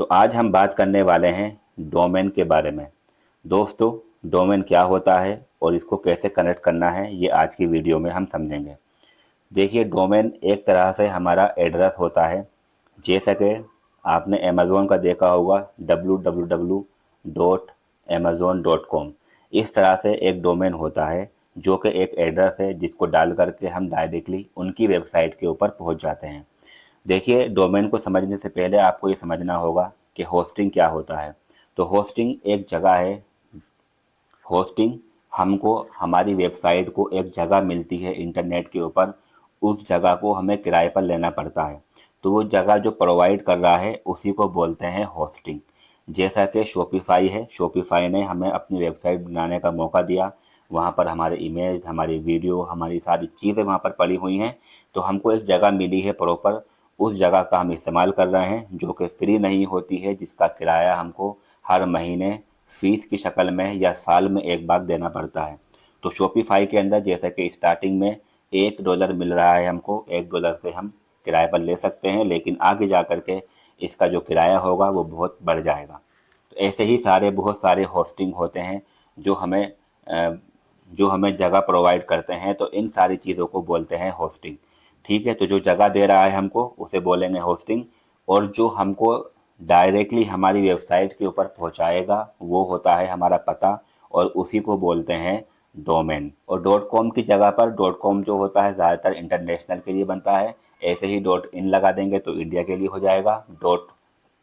तो आज हम बात करने वाले हैं डोमेन के बारे में। दोस्तों, डोमेन क्या होता है और इसको कैसे कनेक्ट करना है, ये आज की वीडियो में हम समझेंगे। देखिए, डोमेन एक तरह से हमारा एड्रेस होता है। जैसा कि आपने अमेज़ोन का देखा होगा, www.amazon.com। इस तरह से एक डोमेन होता है जो कि एक एड्रेस है जिसको डाल करके हम डायरेक्टली उनकी वेबसाइट के ऊपर पहुंच जाते हैं। देखिए, डोमेन को समझने से पहले आपको ये समझना होगा कि होस्टिंग क्या होता है। तो होस्टिंग एक जगह है। होस्टिंग हमको हमारी वेबसाइट को एक जगह मिलती है इंटरनेट के ऊपर। उस जगह को हमें किराए पर लेना पड़ता है। तो वो जगह जो प्रोवाइड कर रहा है उसी को बोलते हैं होस्टिंग। जैसा कि शॉपिफाई है, शॉपिफाई ने हमें अपनी वेबसाइट बनाने का मौका दिया। वहाँ पर हमारे इमेज, हमारी वीडियो, हमारी सारी चीज़ें वहाँ पर पड़ी हुई हैं। तो हमको एक जगह मिली है प्रॉपर। उस जगह का हम इस्तेमाल कर रहे हैं जो कि फ्री नहीं होती है, जिसका किराया हमको हर महीने फ़ीस की शक्ल में या साल में एक बार देना पड़ता है। तो शॉपिफाई के अंदर जैसे कि स्टार्टिंग में $1 मिल रहा है हमको, $1 से हम किराए पर ले सकते हैं, लेकिन आगे जा कर के इसका जो किराया होगा वो बहुत बढ़ जाएगा। तो ऐसे ही बहुत सारे होस्टिंग होते हैं जो हमें जो हमें जगह प्रोवाइड करते हैं। तो इन सारी चीज़ों को बोलते हैं होस्टिंग। ठीक है, तो जो जगह दे रहा है हमको उसे बोलेंगे होस्टिंग। और जो हमको डायरेक्टली हमारी वेबसाइट के ऊपर पहुंचाएगा वो होता है हमारा पता, और उसी को बोलते हैं डोमेन। और डॉट कॉम की जगह पर डॉट कॉम जो होता है ज़्यादातर इंटरनेशनल के लिए बनता है। ऐसे ही डॉट इन लगा देंगे तो इंडिया के लिए हो जाएगा, डॉट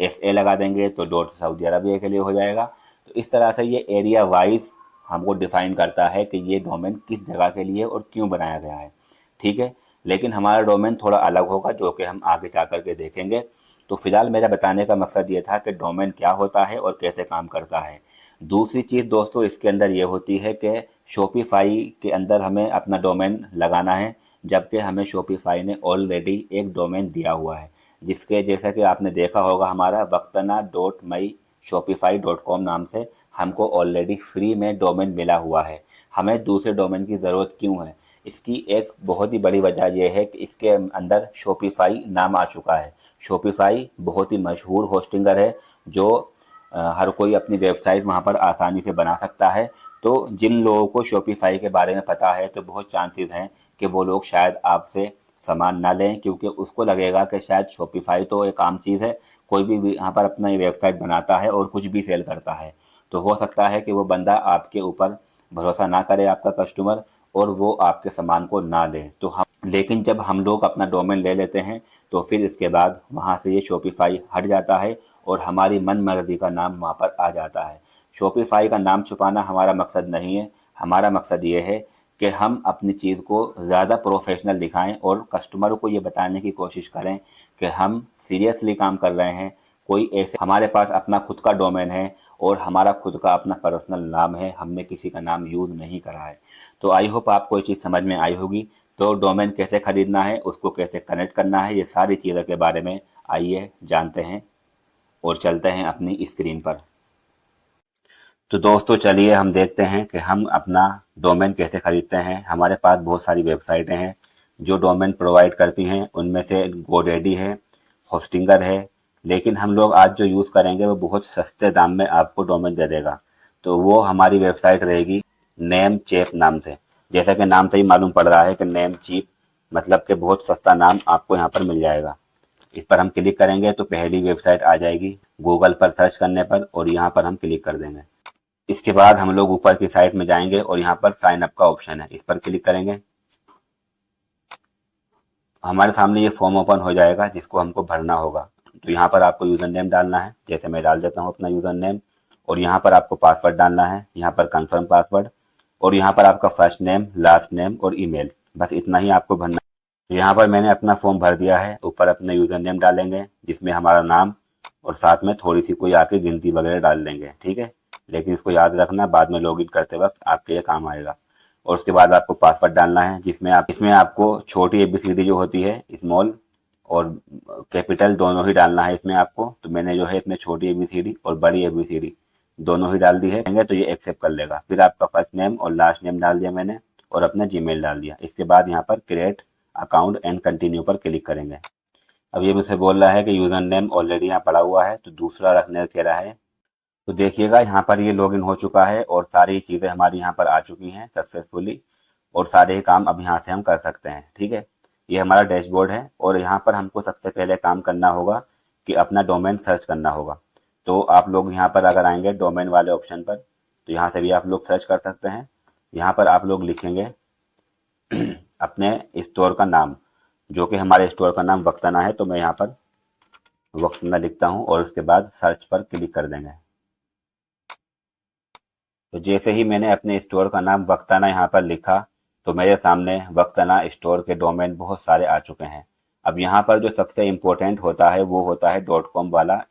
एस ए लगा देंगे तो डॉट सऊदी अरबिया के लिए हो जाएगा। तो इस तरह से ये एरिया वाइज हमको डिफ़ाइन करता है कि ये डोमेन किस जगह के लिए और क्यों बनाया गया है। ठीक है, लेकिन हमारा डोमेन थोड़ा अलग होगा जो कि हम आगे जा कर के देखेंगे। तो फिलहाल मेरा बताने का मकसद ये था कि डोमेन क्या होता है और कैसे काम करता है। दूसरी चीज़ दोस्तों इसके अंदर ये होती है कि शॉपिफाई के अंदर हमें अपना डोमेन लगाना है, जबकि हमें शॉपिफाई ने ऑलरेडी एक डोमेन दिया हुआ है, जिसके जैसा कि आपने देखा होगा हमारा वक्तना.my.shopify.com नाम से हमको ऑलरेडी फ्री में डोमेन मिला हुआ है। हमें दूसरे डोमेन की ज़रूरत क्यों है? इसकी एक बहुत ही बड़ी वजह यह है कि इसके अंदर शॉपिफाई नाम आ चुका है। शॉपिफाई बहुत ही मशहूर होस्टिंगर है जो हर कोई अपनी वेबसाइट वहाँ पर आसानी से बना सकता है। तो जिन लोगों को शॉपिफाई के बारे में पता है तो बहुत चांसेस हैं कि वो लोग शायद आपसे सामान ना लें, क्योंकि उसको लगेगा कि शायद शॉपिफाई तो एक आम चीज़ है, कोई भी यहाँ पर अपना वेबसाइट बनाता है और कुछ भी सेल करता है। तो हो सकता है कि वो बंदा आपके ऊपर भरोसा ना करे, आपका कस्टमर, और वो आपके सामान को ना ले। तो हम लेकिन जब हम लोग अपना डोमेन ले लेते हैं तो फिर इसके बाद वहाँ से ये शॉपिफाई हट जाता है और हमारी मन मर्जी का नाम वहाँ पर आ जाता है। शॉपिफाई का नाम छुपाना हमारा मकसद नहीं है। हमारा मकसद ये है कि हम अपनी चीज़ को ज़्यादा प्रोफेशनल दिखाएं और कस्टमर को ये बताने की कोशिश करें कि हम सीरियसली काम कर रहे हैं। कोई ऐसे हमारे पास अपना खुद का डोमेन है और हमारा खुद का अपना पर्सनल नाम है, हमने किसी का नाम यूज़ नहीं करा है। तो आई होप आपको ये चीज़ समझ में आई होगी। तो डोमेन कैसे ख़रीदना है, उसको कैसे कनेक्ट करना है, ये सारी चीज़ों के बारे में आइए जानते हैं और चलते हैं अपनी स्क्रीन पर। तो दोस्तों चलिए हम देखते हैं कि हम अपना डोमेन कैसे ख़रीदते हैं। हमारे पास बहुत सारी वेबसाइटें हैं जो डोमेन प्रोवाइड करती हैं। उनमें से गोडेडी है, होस्टिंगर है, लेकिन हम लोग आज जो यूज़ करेंगे वो बहुत सस्ते दाम में आपको डोमेन दे देगा। तो वो हमारी वेबसाइट रहेगी नेम चेप नाम से। जैसा कि नाम से ही मालूम पड़ रहा है कि नेम चीप मतलब कि बहुत सस्ता नाम आपको यहाँ पर मिल जाएगा। इस पर हम क्लिक करेंगे तो पहली वेबसाइट आ जाएगी गूगल पर सर्च करने पर, और यहाँ पर हम क्लिक कर देंगे। इसके बाद हम लोग ऊपर की साइड में जाएंगे और यहाँ पर साइन अप का ऑप्शन है, इस पर क्लिक करेंगे। हमारे सामने ये फॉर्म ओपन हो जाएगा जिसको हमको भरना होगा। तो यहाँ पर आपको यूज़र नेम डालना है, जैसे मैं डाल देता हूँ अपना यूज़र नेम, और यहाँ पर आपको पासवर्ड डालना है, यहाँ पर कंफर्म पासवर्ड, और यहाँ पर आपका फर्स्ट नेम, लास्ट नेम और ईमेल, बस इतना ही आपको भरना है। तो यहाँ पर मैंने अपना फॉर्म भर दिया है। ऊपर अपना यूज़र नेम डालेंगे जिसमें हमारा नाम और साथ में थोड़ी सी कोई आके गिनती वगैरह डाल देंगे, ठीक है। लेकिन इसको याद रखना, बाद में लॉगिन करते वक्त आपके ये काम आएगा। और उसके बाद आपको पासवर्ड डालना है इसमें आपको छोटी एबीसीडी जो होती है, स्मॉल और कैपिटल दोनों ही डालना है इसमें आपको। तो मैंने जो है इसमें छोटी एबीसीडी और बड़ी एबीसीडी दोनों ही डाल दी है, तो ये एक्सेप्ट कर लेगा। फिर आपका फर्स्ट नेम और लास्ट नेम डाल दिया मैंने और अपना जीमेल डाल दिया। इसके बाद यहाँ पर क्रिएट अकाउंट एंड कंटिन्यू पर क्लिक करेंगे। अब ये मुझसे बोल रहा है कि यूज़र नेम ऑलरेडी यहाँ पड़ा हुआ है, तो दूसरा रखने कह रहा है। तो देखिएगा यहाँ पर ये लॉगिन हो चुका है और सारी चीज़ें हमारी यहाँ पर आ चुकी हैं सक्सेसफुली, और सारे ही काम अब यहाँ से हम कर सकते हैं। ठीक है, ये हमारा डैशबोर्ड है और यहाँ पर हमको सबसे पहले काम करना होगा कि अपना डोमेन सर्च करना होगा। तो आप लोग यहाँ पर अगर आएंगे डोमेन वाले ऑप्शन पर, तो यहाँ से भी आप लोग सर्च कर सकते हैं। यहाँ पर आप लोग लिखेंगे अपने स्टोर का नाम, जो कि हमारे स्टोर का नाम वक्तना है। तो मैं यहाँ पर वक्तना लिखता हूँ और उसके बाद सर्च पर क्लिक कर देंगे। तो जैसे ही मैंने अपने स्टोर का नाम वक्ताना यहाँ पर लिखा, तो मेरे सामने वक्ताना स्टोर के डोमेन बहुत सारे आ चुके हैं। अब यहाँ पर जो सबसे इम्पोर्टेंट होता है वो होता है डॉट कॉम वाला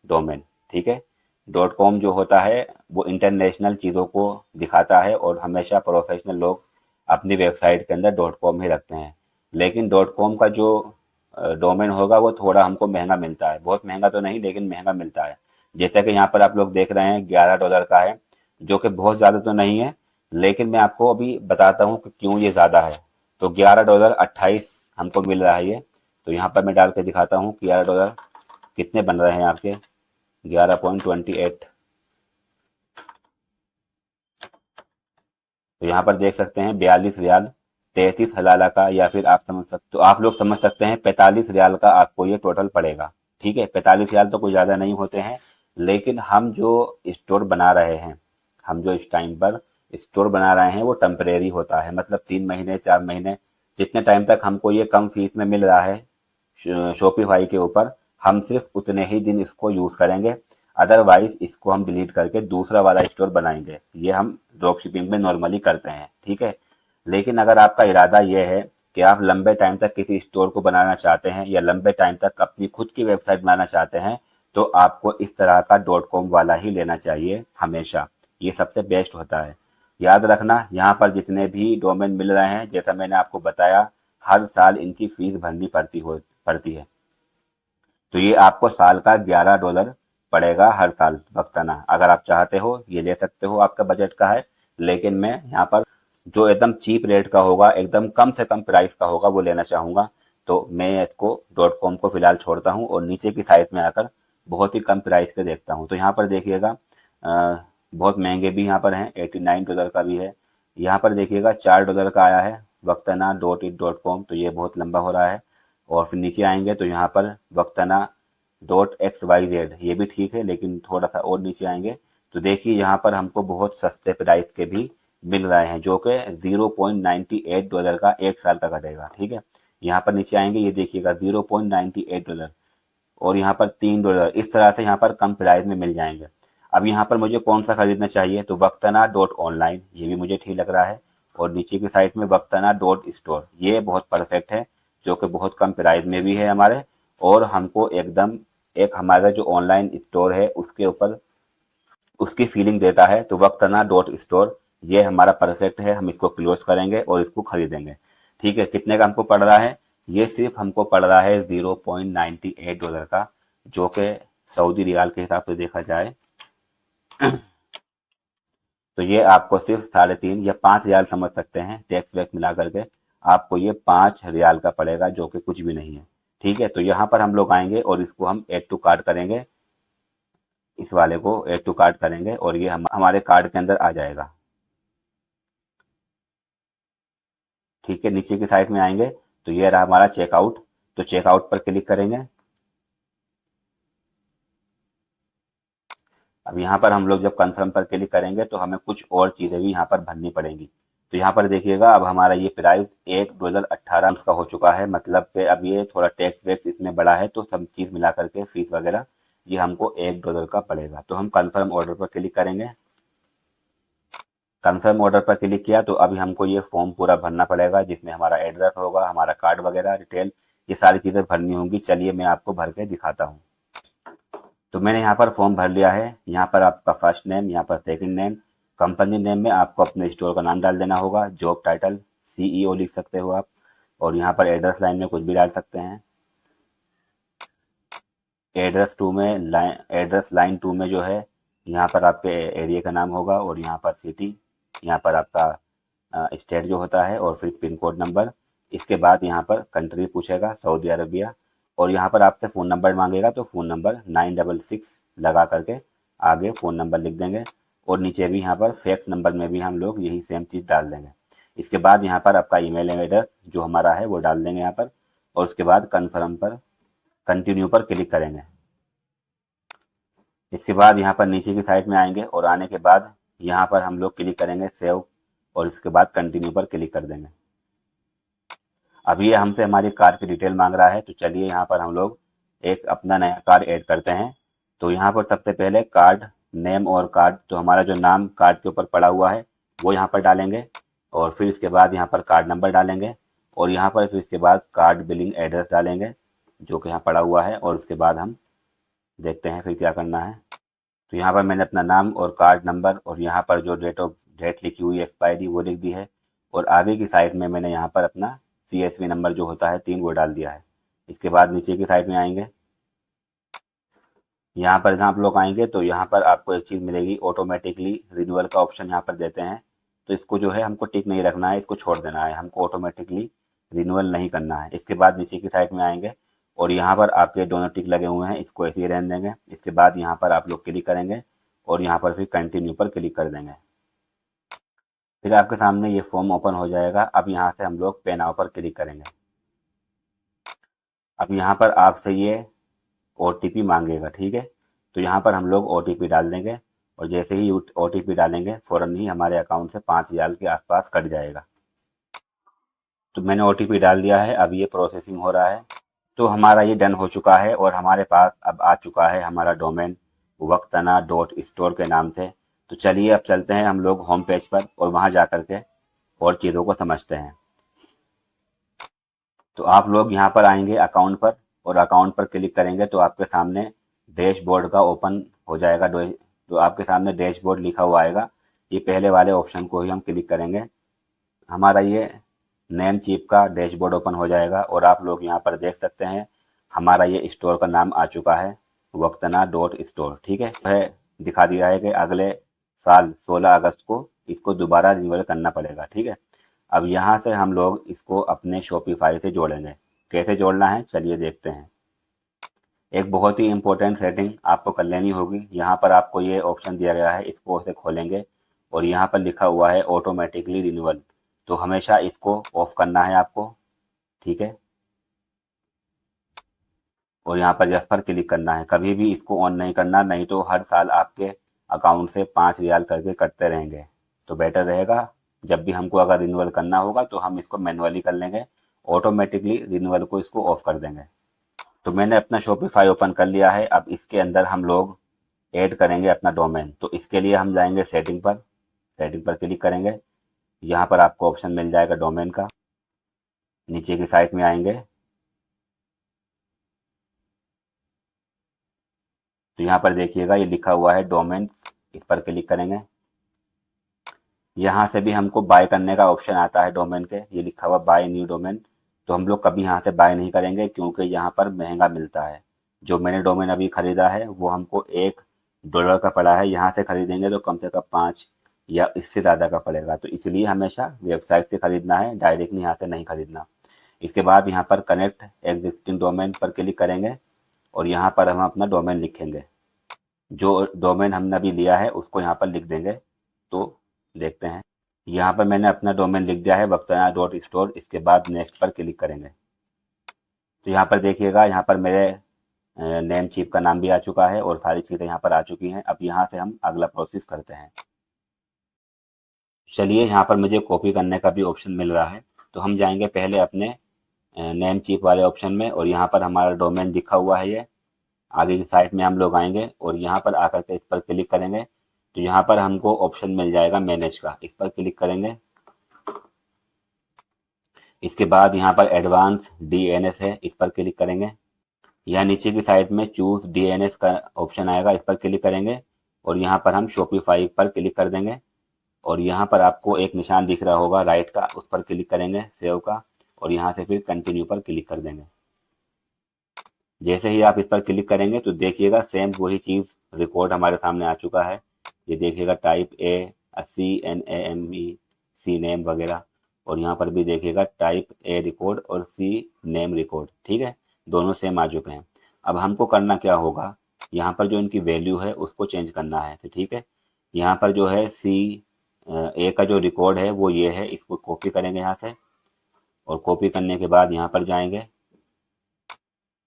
डोमेन। ठीक है, डॉट कॉम जो होता है वो इंटरनेशनल चीज़ों को दिखाता है और हमेशा प्रोफेशनल लोग अपनी वेबसाइट के अंदर डॉट कॉम ही रखते हैं। लेकिन डॉट कॉम का जो डोमेन होगा वो थोड़ा हमको महंगा मिलता है, बहुत महंगा तो नहीं लेकिन महंगा मिलता है। जैसा कि यहाँ पर आप लोग देख रहे हैं $11 का है, जो कि बहुत ज़्यादा तो नहीं है, लेकिन मैं आपको अभी बताता हूँ कि क्यों ये ज़्यादा है। तो $11.28 हमको मिल रहा है ये। तो यहाँ पर मैं डाल के दिखाता हूँ कि $11 कितने बन रहे हैं आपके, 11.28। तो यहाँ पर देख सकते हैं 42 रियाल 33 हलाला का, या फिर आप समझ सकते, तो आप लोग समझ सकते हैं 45 रियाल का आपको ये टोटल पड़ेगा। ठीक है, 45 रियाल तो कोई ज़्यादा नहीं होते हैं, लेकिन हम जो स्टोर बना रहे हैं, हम जो इस टाइम पर स्टोर बना रहे हैं वो टेम्परेरी होता है, मतलब 3 महीने 4 महीने, जितने टाइम तक हमको ये कम फीस में मिल रहा है शॉपिफाई के ऊपर, हम सिर्फ उतने ही दिन इसको यूज़ करेंगे। अदरवाइज इसको हम डिलीट करके दूसरा वाला स्टोर बनाएंगे। ये हम ड्रॉप शिपिंग में नॉर्मली करते हैं। ठीक है, लेकिन अगर आपका इरादा ये है कि आप लंबे टाइम तक किसी स्टोर को बनाना चाहते हैं या लंबे टाइम तक अपनी खुद की वेबसाइट बनाना चाहते हैं, तो आपको इस तरह का डॉट कॉम वाला ही लेना चाहिए हमेशा। ये सबसे बेस्ट होता है। याद रखना, यहाँ पर जितने भी डोमेन मिल रहे हैं, जैसा मैंने आपको बताया, हर साल इनकी फीस भरनी पड़ती है। तो ये आपको साल का $11 पड़ेगा हर साल वक्ताना। अगर आप चाहते हो ये ले सकते हो, आपका बजट का है। लेकिन मैं यहाँ पर जो एकदम चीप रेट का होगा, एकदम कम से कम प्राइस का होगा, वो लेना चाहूँगा। तो मैं इसको डॉट कॉम को फिलहाल छोड़ता हूँ और नीचे की साइट में आकर बहुत ही कम प्राइस के देखता हूँ। तो यहाँ पर देखिएगा बहुत महंगे भी यहाँ पर हैं, $89 का भी है। यहाँ पर देखिएगा $4 का आया है वक्तना .it.com, तो ये बहुत लंबा हो रहा है। और फिर नीचे आएंगे तो यहाँ पर वक्तना .xyz, ये भी ठीक है, लेकिन थोड़ा सा और नीचे आएंगे तो देखिए यहाँ पर हमको बहुत सस्ते प्राइस के भी मिल रहे हैं, जो कि $0.98 का एक साल का कटेगा। ठीक है, यहाँ पर नीचे आएंगे, ये देखिएगा $0.98 और यहाँ पर $3, इस तरह से यहाँ पर कम प्राइस में मिल जाएंगे। अब यहाँ पर मुझे कौन सा खरीदना चाहिए, तो वक्तना .online, ये भी मुझे ठीक लग रहा है। और नीचे की साइट में वक्तना .store, ये बहुत परफेक्ट है, जो कि बहुत कम प्राइस में भी है हमारे, और हमको एकदम एक हमारा जो ऑनलाइन स्टोर है उसके ऊपर उसकी फीलिंग देता है। तो वक्तना .store ये हमारा परफेक्ट है, हम इसको क्लोज करेंगे और इसको खरीदेंगे। ठीक है, कितने का हमको पड़ रहा है, ये सिर्फ हमको पड़ रहा है $0.98 का, जो कि सऊदी रियाल के हिसाब से देखा जाए तो ये आपको सिर्फ 3.5 या 5 रियाल समझ सकते हैं, टैक्स वैक्स मिला करके आपको ये 5 रियाल का पड़ेगा, जो कि कुछ भी नहीं है। ठीक है, तो यहाँ पर हम लोग आएंगे और इसको हम ऐड टू कार्ट करेंगे, इस वाले को ऐड टू कार्ट करेंगे और ये हमारे कार्ड के अंदर आ जाएगा। ठीक है, नीचे की साइड में आएंगे तो ये रहा हमारा चेकआउट, तो चेकआउट पर क्लिक करेंगे। अब यहाँ पर हम लोग जब कंफर्म पर क्लिक करेंगे तो हमें कुछ और चीज़ें भी यहाँ पर भरनी पड़ेंगी। तो यहाँ पर देखिएगा अब हमारा ये प्राइस $1.18 का हो चुका है, मतलब कि अब ये थोड़ा टैक्स वैक्स इसमें बड़ा है, तो सब चीज़ मिला करके फीस वगैरह ये हमको $1 का पड़ेगा। तो हम कंफर्म ऑर्डर पर क्लिक करेंगे। कंफर्म ऑर्डर पर क्लिक किया तो अभी हमको ये फॉर्म पूरा भरना पड़ेगा, जिसमें हमारा एड्रेस होगा, हमारा कार्ड वगैरह डिटेल, ये सारी चीज़ें भरनी होंगी। चलिए मैं आपको भर के दिखाता हूँ। तो मैंने यहाँ पर फॉर्म भर लिया है। यहाँ पर आपका फर्स्ट नेम, यहाँ पर सेकंड नेम, कंपनी नेम में आपको अपने स्टोर का नाम डाल देना होगा, जॉब टाइटल CEO लिख सकते हो आप, और यहाँ पर एड्रेस लाइन में कुछ भी डाल सकते हैं। एड्रेस लाइन 2 में जो है यहाँ पर आपके एरिया का नाम होगा, और यहाँ पर सिटी, यहाँ पर आपका स्टेट जो होता है, और फिर पिन कोड नंबर। इसके बाद यहाँ पर कंट्री पूछेगा, सऊदी अरबिया, और यहाँ पर आपसे फ़ोन नंबर मांगेगा तो फ़ोन नंबर 966 लगा करके आगे फ़ोन नंबर लिख देंगे और नीचे भी यहाँ पर फैक्स नंबर में भी हम लोग यही सेम चीज़ डाल देंगे। इसके बाद यहाँ पर आपका ईमेल एड्रेस जो हमारा है वो डाल देंगे यहाँ पर और उसके बाद कन्फर्म पर कंटिन्यू पर क्लिक करेंगे। इसके बाद यहाँ पर नीचे की साइड में आएंगे और आने के बाद यहाँ पर हम लोग क्लिक करेंगे सेव और इसके बाद कंटिन्यू पर क्लिक कर देंगे। अब ये हमसे हमारी कार की डिटेल मांग रहा है, तो चलिए यहाँ पर हम लोग एक अपना नया कार्ड ऐड करते हैं। तो यहाँ पर सबसे पहले कार्ड नेम और कार्ड, तो हमारा जो नाम कार्ड के ऊपर पड़ा हुआ है वो यहाँ पर डालेंगे और फिर इसके बाद यहाँ पर कार्ड नंबर डालेंगे और यहाँ पर फिर इसके बाद कार्ड बिलिंग एड्रेस डालेंगे जो कि यहाँ पड़ा हुआ है और उसके बाद हम देखते हैं फिर क्या करना है। तो यहाँ पर मैंने अपना नाम और कार्ड नंबर और यहाँ पर जो डेट लिखी हुई एक्सपायरी वो लिख दी है और आगे की साइड में मैंने यहाँ पर अपना CSV नंबर जो होता है 3 वो डाल दिया है। इसके बाद नीचे की साइड में आएंगे, यहाँ पर जहाँ आप लोग आएंगे तो यहाँ पर आपको एक चीज़ मिलेगी, ऑटोमेटिकली रिन्यूअल का ऑप्शन यहाँ पर देते हैं। तो इसको जो है हमको टिक नहीं रखना है, इसको छोड़ देना है, हमको ऑटोमेटिकली रिन्यूअल नहीं करना है। इसके बाद नीचे की साइड में आएंगे और यहाँ पर आपके दोनों टिक लगे हुए हैं, इसको ऐसे ही रहने देंगे। इसके बाद यहाँ पर आप लोग क्लिक करेंगे और यहाँ पर फिर कंटिन्यू पर क्लिक कर देंगे। फिर आपके सामने ये फॉर्म ओपन हो जाएगा। अब यहाँ से हम लोग पे नाउ पर क्लिक करेंगे। अब यहाँ पर आपसे ये OTP मांगेगा, ठीक है। तो यहाँ पर हम लोग OTP डाल देंगे और जैसे ही OTP डालेंगे फ़ौरन ही हमारे अकाउंट से 5,000 के आसपास कट जाएगा। तो मैंने OTP डाल दिया है, अब ये प्रोसेसिंग हो रहा है। तो हमारा ये डन हो चुका है और हमारे पास अब आ चुका है हमारा डोमेन वक्तना.store के नाम से। तो चलिए अब चलते हैं हम लोग होम पेज पर और वहाँ जा कर के और चीज़ों को समझते हैं। तो आप लोग यहाँ पर आएंगे अकाउंट पर और अकाउंट पर क्लिक करेंगे तो आपके सामने डैशबोर्ड का ओपन हो जाएगा। तो आपके सामने डैशबोर्ड लिखा हुआ आएगा, ये पहले वाले ऑप्शन को ही हम क्लिक करेंगे। हमारा ये नेम चिप का डैशबोर्ड ओपन हो जाएगा और आप लोग यहाँ पर देख सकते हैं हमारा ये स्टोर का नाम आ चुका है वक्तना.store, ठीक है। वह दिखा दिया है कि अगले साल 16 अगस्त को इसको दोबारा रिन्यूअल करना पड़ेगा, ठीक है। अब यहाँ से हम लोग इसको अपने शॉपिफाई से जोड़ेंगे। कैसे जोड़ना है चलिए देखते हैं। एक बहुत ही इम्पोर्टेंट सेटिंग आपको कर लेनी होगी। यहाँ पर आपको ये ऑप्शन दिया गया है, इसको ऐसे खोलेंगे और यहाँ पर लिखा हुआ है ऑटोमेटिकली रिन्यूअल, तो हमेशा इसको ऑफ करना है आपको, ठीक है। और यहाँ पर यस पर क्लिक करना है, कभी भी इसको ऑन नहीं करना, नहीं तो हर साल आपके अकाउंट से 5,000 करके कटते रहेंगे। तो बेटर रहेगा जब भी हमको अगर रिन्यूअल करना होगा तो हम इसको मैनुअली कर लेंगे, ऑटोमेटिकली रिन्यूअल को इसको ऑफ कर देंगे। तो मैंने अपना शॉपिफाई ओपन कर लिया है। अब इसके अंदर हम लोग ऐड करेंगे अपना डोमेन। तो इसके लिए हम जाएंगे सेटिंग पर क्लिक करेंगे। यहाँ पर आपको ऑप्शन मिल जाएगा डोमेन का, नीचे की साइड में आएंगे तो यहाँ पर देखिएगा ये लिखा हुआ है डोमेन, इस पर क्लिक करेंगे। यहाँ से भी हमको बाय करने का ऑप्शन आता है डोमेन के, ये लिखा हुआ बाय न्यू डोमेन। तो हम लोग कभी यहाँ से बाय नहीं करेंगे क्योंकि यहाँ पर महंगा मिलता है। जो मैंने डोमेन अभी ख़रीदा है वो हमको $1 का पड़ा है, यहाँ से ख़रीदेंगे तो कम से कम 5 या इससे ज़्यादा का पड़ेगा। तो इसलिए हमेशा वेबसाइट से ख़रीदना है, डायरेक्टली यहाँ से नहीं ख़रीदना। इसके बाद यहाँ पर कनेक्ट एग्जिस्टिंग डोमेन पर क्लिक करेंगे और यहाँ पर हम अपना डोमेन लिखेंगे। जो डोमेन हमने अभी लिया है उसको यहाँ पर लिख देंगे। तो देखते हैं, यहाँ पर मैंने अपना डोमेन लिख दिया है वक्तना.store। इसके बाद नेक्स्ट पर क्लिक करेंगे तो यहाँ पर देखिएगा यहाँ पर मेरे नेम चिप का नाम भी आ चुका है और सारी चीज़ें यहाँ पर आ चुकी हैं। अब यहाँ से हम अगला प्रोसेस करते हैं। चलिए यहाँ पर मुझे कॉपी करने का भी ऑप्शन मिल रहा है, तो हम जाएंगे पहले अपने नेम चिप वाले ऑप्शन में और यहाँ पर हमारा डोमेन लिखा हुआ है। ये आगे की साइड में हम लोग आएंगे और यहाँ पर आकर के इस पर क्लिक करेंगे तो यहाँ पर हमको ऑप्शन मिल जाएगा मैनेज का, इस पर क्लिक करेंगे। इसके बाद यहाँ पर एडवांस DNS है, इस पर क्लिक करेंगे। यहाँ नीचे की साइड में चूज DNS का ऑप्शन आएगा, इस पर क्लिक करेंगे और यहाँ पर हम शॉपिफाई पर क्लिक कर देंगे और यहाँ पर आपको एक निशान दिख रहा होगा राइट का, उस पर क्लिक करेंगे सेव का और यहाँ से फिर कंटिन्यू पर क्लिक कर देंगे। जैसे ही आप इस पर क्लिक करेंगे तो देखिएगा सेम वही चीज़ रिकॉर्ड हमारे सामने आ चुका है। ये देखिएगा type A CNAME C name वगैरह, और यहाँ पर भी देखिएगा टाइप A रिकॉर्ड और C नेम रिकॉर्ड, ठीक है। दोनों सेम आ चुके हैं। अब हमको करना क्या होगा, यहाँ पर जो इनकी वैल्यू है उसको चेंज करना है। तो ठीक है, यहाँ पर जो है ए का जो रिकॉर्ड है वो ये है, इसको कॉपी करेंगे यहाँ से, और कॉपी करने के बाद यहाँ पर जाएंगे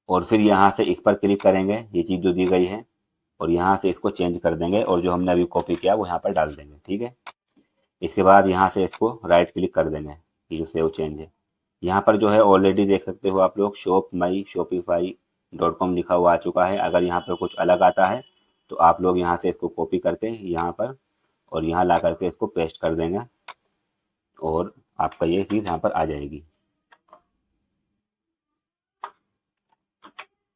और फिर यहाँ से इस पर क्लिक करेंगे, ये चीज़ जो दी गई है, और यहाँ से इसको चेंज कर देंगे और जो हमने अभी कॉपी किया वो यहाँ पर डाल देंगे। ठीक है, इसके बाद यहाँ से इसको राइट क्लिक कर देंगे, ये जो सेव चेंज है। यहाँ पर जो है ऑलरेडी देख सकते हो आप लोग, शॉप माई शॉपिफाई .com लिखा हुआ आ चुका है। अगर यहाँ पर कुछ अलग आता है तो आप लोग यहाँ से इसको कॉपी करके यहाँ पर और यहाँ ला करके इसको पेस्ट कर देंगे और आपका ये चीज़ यहाँ पर आ जाएगी।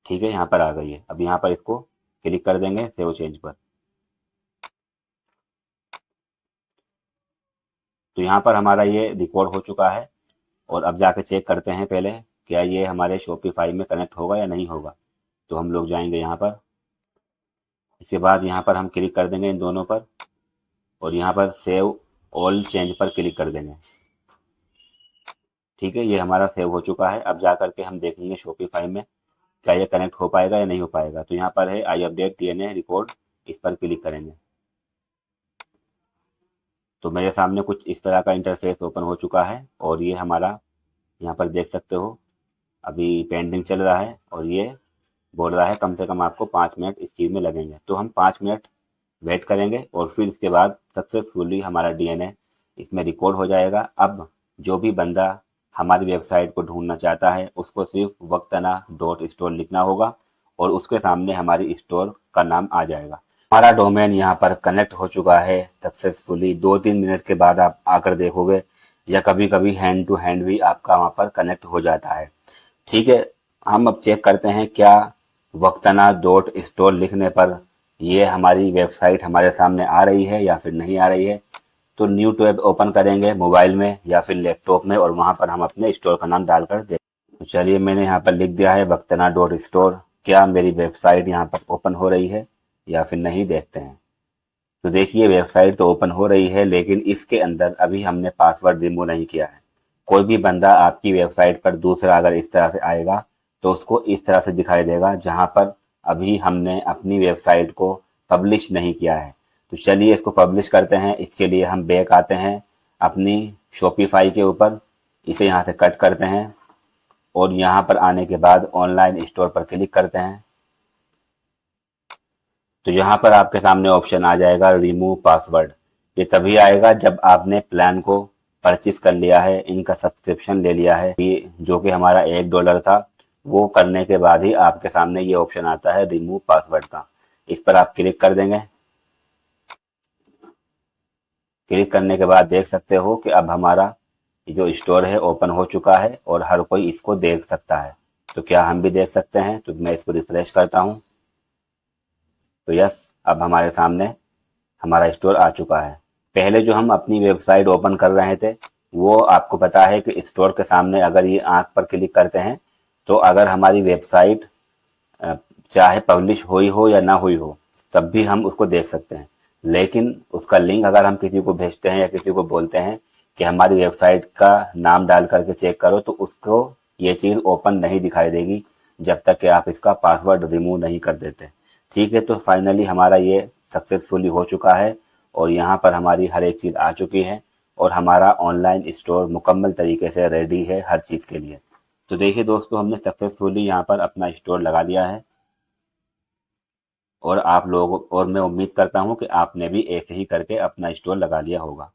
ठीक है, यहाँ पर आ गई है। अब यहाँ पर इसको क्लिक कर देंगे सेव चेंज पर। तो यहाँ पर हमारा ये रिकॉर्ड हो चुका है और अब जाके चेक करते हैं पहले क्या ये हमारे शॉपिफाई में कनेक्ट होगा या नहीं होगा। तो हम लोग जाएंगे यहाँ पर, इसके बाद यहाँ पर हम क्लिक कर देंगे इन दोनों पर और यहाँ पर सेव ऑल चेंज पर क्लिक कर देंगे। ठीक है, ये हमारा सेव हो चुका है। अब जा करके हम देखेंगे शॉपिफाई में क्या ये कनेक्ट हो पाएगा या नहीं हो पाएगा। तो यहाँ पर है आई अपडेट DNA रिकॉर्ड, इस पर क्लिक करेंगे तो मेरे सामने कुछ इस तरह का इंटरफेस ओपन हो चुका है और ये हमारा यहाँ पर देख सकते हो अभी पेंडिंग चल रहा है और ये बोल रहा है कम से कम आपको 5 मिनट इस चीज़ में लगेंगे। तो हम 5 मिनट वेट करेंगे और फिर इसके बाद सक्सेसफुली हमारा DNA इसमें रिकॉर्ड हो जाएगा। अब जो भी बंदा हमारी वेबसाइट को ढूंढना चाहता है उसको सिर्फ वक्तना.स्टोर लिखना होगा और उसके सामने हमारी स्टोर का नाम आ जाएगा। हमारा डोमेन यहाँ पर कनेक्ट हो चुका है सक्सेसफुली। 2-3 मिनट के बाद आप आकर देखोगे या कभी कभी हैंड टू हैंड भी आपका वहाँ पर कनेक्ट हो जाता है। ठीक है, हम अब चेक करते हैं क्या वक्तना.स्टोर लिखने पर ये हमारी वेबसाइट हमारे सामने आ रही है या फिर नहीं आ रही है। तो न्यू टैब ओपन करेंगे मोबाइल में या फिर लैपटॉप में और वहाँ पर हम अपने स्टोर का नाम डालकर दें। तो चलिए मैंने यहाँ पर लिख दिया है वक्तना.स्टोर। क्या मेरी वेबसाइट यहाँ पर ओपन हो रही है या फिर नहीं, देखते हैं। तो देखिए वेबसाइट तो ओपन हो रही है लेकिन इसके अंदर अभी हमने पासवर्ड रिमूव नहीं किया है। कोई भी बंदा आपकी वेबसाइट पर दूसरा अगर इस तरह से आएगा तो उसको इस तरह से दिखाई देगा जहां पर अभी हमने अपनी वेबसाइट को पब्लिश नहीं किया है। तो चलिए इसको पब्लिश करते हैं। इसके लिए हम बैक आते हैं अपनी शॉपिफाई के ऊपर, इसे यहाँ से कट करते हैं और यहाँ पर आने के बाद ऑनलाइन स्टोर पर क्लिक करते हैं। तो यहाँ पर आपके सामने ऑप्शन आ जाएगा रिमूव पासवर्ड। ये तभी आएगा जब आपने प्लान को परचेस कर लिया है, इनका सब्सक्रिप्शन ले लिया है, ये जो कि हमारा $1 था। वो करने के बाद ही आपके सामने ये ऑप्शन आता है रिमूव पासवर्ड का। इस पर आप क्लिक कर देंगे। क्लिक करने के बाद देख सकते हो कि अब हमारा जो स्टोर है ओपन हो चुका है और हर कोई इसको देख सकता है। तो क्या हम भी देख सकते हैं? तो मैं इसको रिफ्रेश करता हूँ तो यस, अब हमारे सामने हमारा स्टोर आ चुका है। पहले जो हम अपनी वेबसाइट ओपन कर रहे थे वो आपको पता है कि स्टोर के सामने अगर ये आंख पर क्लिक करते हैं तो अगर हमारी वेबसाइट चाहे पब्लिश हुई हो या ना हुई हो तब भी हम उसको देख सकते हैं। लेकिन उसका लिंक अगर हम किसी को भेजते हैं या किसी को बोलते हैं कि हमारी वेबसाइट का नाम डाल करके चेक करो तो उसको ये चीज़ ओपन नहीं दिखाई देगी जब तक कि आप इसका पासवर्ड रिमूव नहीं कर देते। ठीक है, तो फाइनली हमारा ये सक्सेसफुली हो चुका है और यहाँ पर हमारी हर एक चीज़ आ चुकी है और हमारा ऑनलाइन स्टोर मुकम्मल तरीके से रेडी है हर चीज़ के लिए। तो देखिए दोस्तों, हमने सक्सेसफुली यहाँ पर अपना स्टोर लगा लिया है और आप लोग और मैं उम्मीद करता हूँ कि आपने भी एक ही करके अपना स्टोर लगा लिया होगा।